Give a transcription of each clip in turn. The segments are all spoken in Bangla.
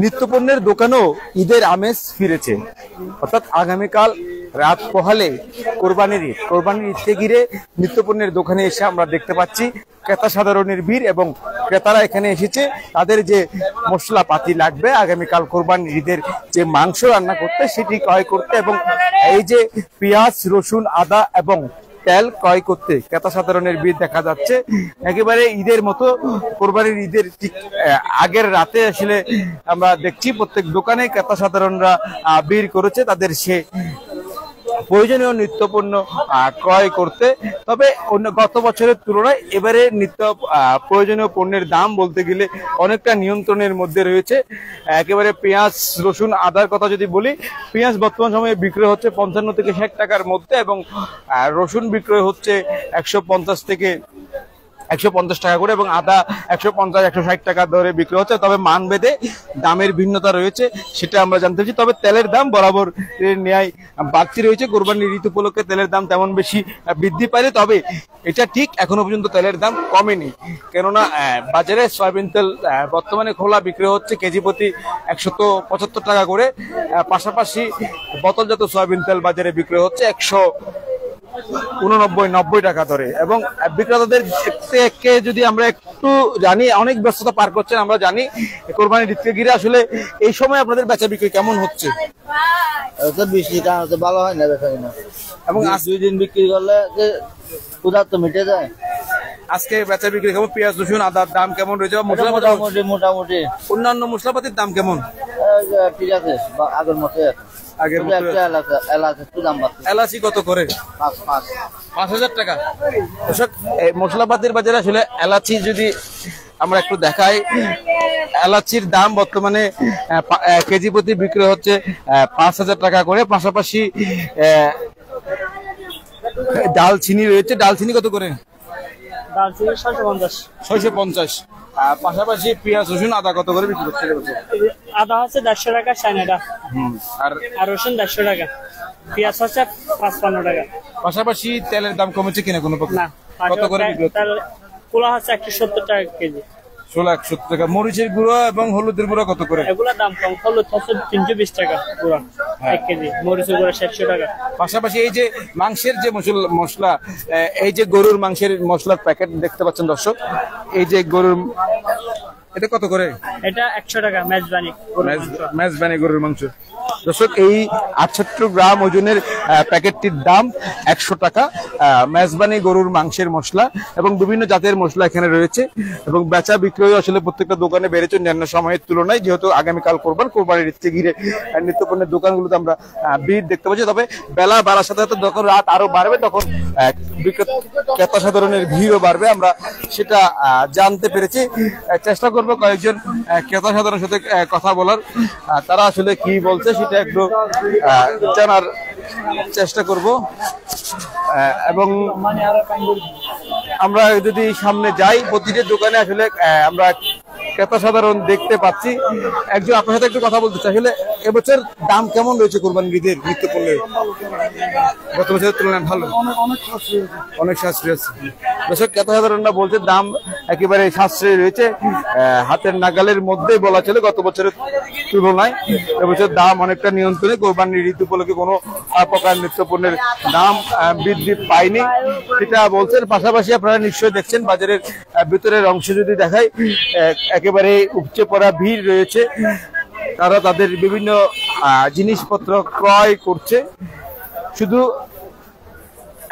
নিত্যপণ্যের দোকানেও ঈদের আমেজ ফিরেছে, অর্থাৎ আগামীকাল রাত পোহালে কোরবানির ঈদকে ঘিরে নিত্যপণ্যের দোকানে এসে আমরা দেখতে পাচ্ছি ক্রেতা সাধারণের ভিড় এবং ক্রেতারা এখানে এসেছে তাদের যে মশলাপাতি লাগবে আগামীকাল কোরবানির ঈদের যে মাংস রান্না করতে সেটি ক্রয় করতে এবং এই যে পেঁয়াজ, রসুন, আদা এবং তেল ক্রয় করতে ক্রেতা সাধারণের ভিড় দেখা যাচ্ছে। একেবারে ঈদের মতো কোরবানির ঈদের ঠিক আগের রাতে আসলে আমরা দেখছি প্রত্যেক দোকানে ক্রেতা সাধারণরা ভিড় করেছে তাদের সে প্রয়োজনীয় নিত্যপণ্য ক্রয় করতে। তবে অন্য গত বছরের তুলনায় এবারে নিত্য প্রয়োজনীয় পণ্যের দাম বলতে গেলে অনেকটা নিয়ন্ত্রণের মধ্যে রয়েছে। একেবারে পেঁয়াজ, রসুন, আদার কথা যদি বলি, পেঁয়াজ বর্তমান সময়ে বিক্রয় হচ্ছে 55 থেকে 60 টাকার মধ্যে এবং রসুন বিক্রয় হচ্ছে 150 থেকে 150 টাকা করে এবং আদা 150-160 টাকা দরে বিক্রি হচ্ছে। তবে মানভেদে দামের ভিন্নতা রয়েছে সেটা আমরা জানতে পারছি। তবে তেলের দাম বরাবর ন্যায় বাড়তি রয়েছে। কোরবানির ঈদ উপলক্ষে তেলের দাম তেমন বেশি বৃদ্ধি পায়নি, তবে এটা ঠিক এখনো পর্যন্ত তেলের দাম কমেনি। কেননা বাজারে সয়াবিন তেল বর্তমানে খোলা বিক্রি হচ্ছে কেজি প্রতি 175 টাকা করে, পাশাপাশি বোতলজাত সয়াবিন তেল বাজারে বিক্রি হচ্ছে 189-90 টাকা ধরে। এবং বিক্রেতাদের থেকে যদি আমরা একটু জানি, অনেক ব্যস্ততা পার করছেন আমরা জানি, কোরবানির ঈদকে ঘিরে আসলে এই সময় আপনাদের বেচা বিক্রি কেমন হচ্ছে? বেশি ভালো হয় না বেচা কিনা, এবং 2 দিন বিক্রি করলে যে উদার তো মিটে যায়। আজকে বেচা বিক্রি কেমন? পেঁয়াজ, রসুন, আদার দাম কেমন রয়েছে? মোটামুটি। অন্যান্য মশলাপাতির দাম কেমন? ঠিক আছে, আগের মতো। এলাচি কত করে? 5,000 টাকা। মশলাপাতির বাজারে আসলে এলাচি যদি আমরা একটু দেখাই, এলাচির দাম বর্তমানে কেজি প্রতি বিক্রি হচ্ছে 5,000 টাকা করে। পাশাপাশি ডালচিনি রয়েছে, ডালচিনি কত করে? ডালচিনি 650। পাশাপাশি পেঁয়াজ, রসুন, আদা কত করে বিক্রি করছে? আদা হচ্ছে 150 টাকা চায়নাটা, আর রসুন 150 টাকা, পেঁয়াজ হচ্ছে 55 টাকা। পাশাপাশি তেলের দাম কমেছে কিনা কোনো না, কত করে বিক্রি হচ্ছে? পোলা হচ্ছে 170 টাকা কেজি। 170 টাকা। মরিচের গুঁড়ো এবং হলুদের গুঁড়ো কত করে? এগুলোর দাম কম, হলুদ হচ্ছে 320 টাকা পুরো 1 কেজি, মরিচের গুঁড়ো 700 টাকা। পাশাপাশি এই যে মাংসের যে মশলা, এই যে গরুর মাংসের মশলার প্যাকেট দেখতে পাচ্ছেন দর্শক, এই যে গরুর, এটা কত করে? এটা 100 টাকা মেজবানি গরুর মাংস। দর্শক, এই 68 গ্রাম ওজনের প্যাকেটটির দাম 100 টাকা। মেজবানি গরুর মাংসের মশলা এবং বিভিন্ন জাতের মশলা এখানে রয়েছে এবং বেচা বিক্রয় আসলে প্রত্যেকটা দোকানে বেড়েছে অন্যান্য সময়ের তুলনায়, যেহেতু আগামীকাল কোরবানির ঈদকে ঘিরে নিত্যপণ্যের দোকানগুলোতে আমরা ভিড় দেখতে পাচ্ছি। তবে বেলা বাড়ার সাথে সাথে যখন রাত আরো বাড়বে তখন ক্রেতা সাধারণের ভিড়ও বাড়বে, আমরা সেটা জানতে পেরেছি। চেষ্টা করবো কয়েকজন ক্রেতা সাধারণের সাথে কথা বলার, তারা আসলে কি বলছে সেটা একটু জানার চেষ্টা করব। এবং আমরা যদি সামনে যাই, প্রতিটা দোকানে আসলে আমরা ক্রেতা সাধারণ দেখতে পাচ্ছি। একজন আপনার সাথে একটু কথা বলতে চাই, আসলে এবছর দাম কেমন রয়েছে কোরবানির ঈদের নিত্যপণ্যের? গত বছরের তুলনায় ভালো, অনেক সাশ্রয় আছে। দর্শক, ক্রেতা সাধারণরা বলছে দাম একেবারে সাশ্রয় রয়েছে, হাতের নাগালের মধ্যেই বলা চলে। গত বছরের তুলনায় এবছর দাম অনেকটা নিয়ন্ত্রণে। কোরবানির ঈদ উপলক্ষে কোনো প্রকার নিত্যপণ্যের দাম বৃদ্ধি পায়নি সেটা বলছেন। পাশাপাশি আপনারা নিশ্চয়ই দেখছেন বাজারের ভিতরের অংশ যদি দেখায়, একেবারে উপচে পড়া ভিড় রয়েছে। তারা তাদের বিভিন্ন জিনিসপত্র ক্রয় করছে। শুধু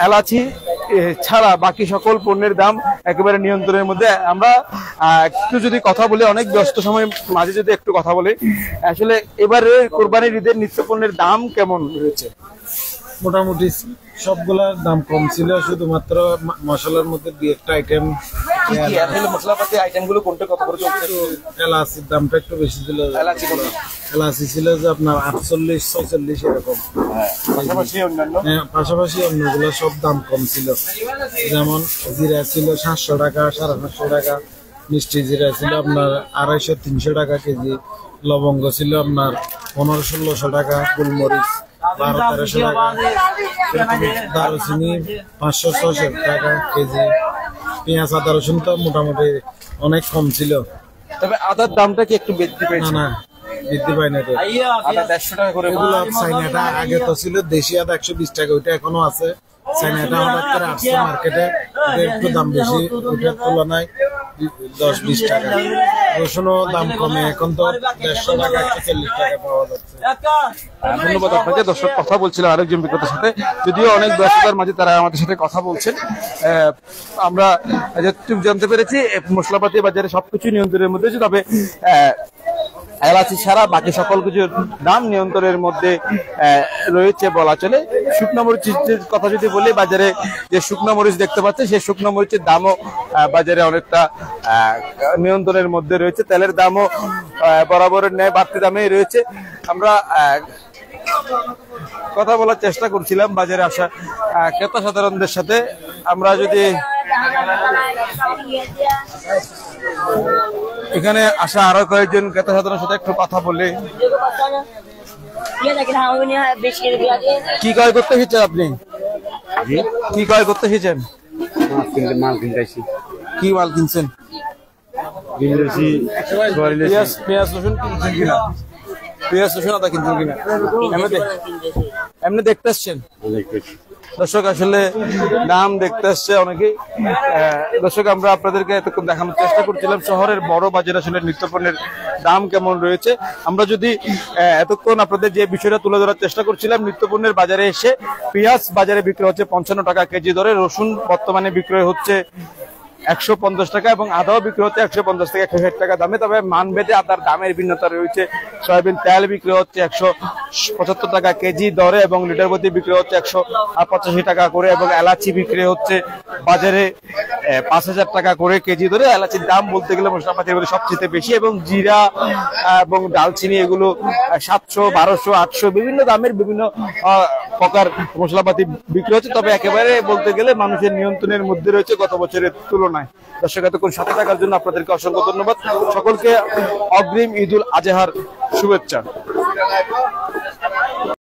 এলাচি ছাড়া বাকি সকল পণ্যের দাম একেবারে নিয়ন্ত্রণের মধ্যে। আমরা একটু যদি কথা বলি, অনেক ব্যস্ত সময় মাঝে যদি একটু কথা বলি, আসলে এবারে কোরবানির ঈদের নিত্যপণ্যের দাম কেমন রয়েছে? মোটামুটি সবগুলার দাম কম ছিল, শুধুমাত্র মশলার মধ্যে 2-1টা আইটেম। মশলাপাতি আইটেম গুলো কোনটা কত করে চলছে? এলাচির দামটা একটু বেশি ছিল। এলাচি ছিল যে আপনার 48-46 এরকম। পাশাপাশি অন্যগুলো সব দাম কম ছিল, যেমন জিরা ছিল 700 টাকা, 750 টাকা, মিষ্টি জিরা ছিল আপনার 250-300 টাকা কেজি, লবঙ্গ ছিল আপনার 1500-1600 টাকা, গোলমরিচ 1200-1300 টাকা, দারুচিনি 500-600 টাকা কেজি, পেঁয়াজ, আদা, রসুন তো মোটামুটি অনেক কম ছিল। তবে আদার দামটা কি একটু বৃদ্ধি না পেয়েছে? না বৃদ্ধি পায় না এটা। আদা 150 টাকা করে এগুলো চাইনাটা আগে তো ছিল দেশি আদা 120 টাকা, ওইটা এখনো আছে। চাইনাটা হঠাৎ করে আসছে মার্কেটে, এটা একটু দাম বেশি, ওইটার তুলনায় 10-20 টাকা। রসুনও দাম কমে, এখন তো 150 টাকা 140 টাকা পাওয়া যাচ্ছে। ধন্যবাদ আপনাকে। দর্শক কথা বলছিলাম আরেকজন বিক্রেতার সাথে, যদিও অনেক ব্যস্ততার মাঝে তারা আমাদের সাথে কথা বলছেন। আমরা যতটুকু জানতে পেরেছি মশলাপাতি বাজারে সবকিছু নিয়ন্ত্রণের মধ্যে আছে, তবে এলাচি ছাড়া বাকি সকল কিছুর দাম নিয়ন্ত্রণের মধ্যে রয়েছে বলা চলে। শুকনো মরিচের কথা যদি বলি, বাজারে যে শুকনো মরিচ দেখতে পাচ্ছি সেই শুকনো মরিচের দামও বাজারে অনেকটা নিয়ন্ত্রণের মধ্যে রয়েছে। তেলের দামও বরাবরের ন্যায় বাড়তি দামেই রয়েছে। আমরা কথা বলার চেষ্টা করছিলাম বাজারে আসা ক্রেতা সাধারণদের সাথে। আমরা যদি এখানে আসা আরো কয়েকজন ক্রেতা সাধারণের সাথে একটু কথা বলি। কি ক্রয় করতে এসেছেন আপনি? কি ক্রয় করতে এসেছেন? মাল কিনতেছি, কি মাল কিনছেন? পেঁয়াজ রসুন কিনছেন কিনা? পেঁয়াজ রসুন আদা কিনছেন কিনা? এমনি দেখতে আসছেন? দর্শক আসলে দাম দেখতে আসছে অনেকেই। দর্শক আমরা আপনাদেরকে এতক্ষণ দেখানোর চেষ্টা করছিলাম শহরের বড় বাজারে আসলে নিত্যপণ্যের দাম কেমন রয়েছে। আমরা যদি এতক্ষণ আপনাদের যে বিষয়টা তুলে ধরার চেষ্টা করছিলাম, নিত্যপণ্যের বাজারে এসে পেঁয়াজ বাজারে বিক্রি হচ্ছে 55 টাকা কেজি দরে, রসুন বর্তমানে বিক্রয় হচ্ছে 150 টাকা এবং আদাও বিক্রি হচ্ছে 150 থেকে 160 টাকা দামে। তবে মানভেদে আদার দামের ভিন্নতা রয়েছে। সয়াবিন তেল বিক্রি হচ্ছে 175 টাকা কেজি দরে এবং লিটার প্রতি বিক্রি হচ্ছে 185 টাকা করে এবং এলাচি বিক্রি হচ্ছে বাজারে 5000 টাকা করে কেজি ধরে। এলাচির দাম বলতে গেলে মশলাপাতির মধ্যে সবচেয়ে বেশি এবং জিরা এবং ডালচিনি এগুলো 700, 1200, 800 বিভিন্ন দামের বিভিন্ন প্রকার মশলাপাতি বিক্রি হচ্ছে। তবে একেবারে বলতে গেলে মানুষের নিয়ন্ত্রণের মধ্যে রয়েছে গত বছরের তুলনায়। দর্শক এতক্ষণ সাথে থাকার জন্য আপনাদেরকে অসংখ্য ধন্যবাদ। সকলকে অগ্রিম ঈদুল আজহার শুভেচ্ছা।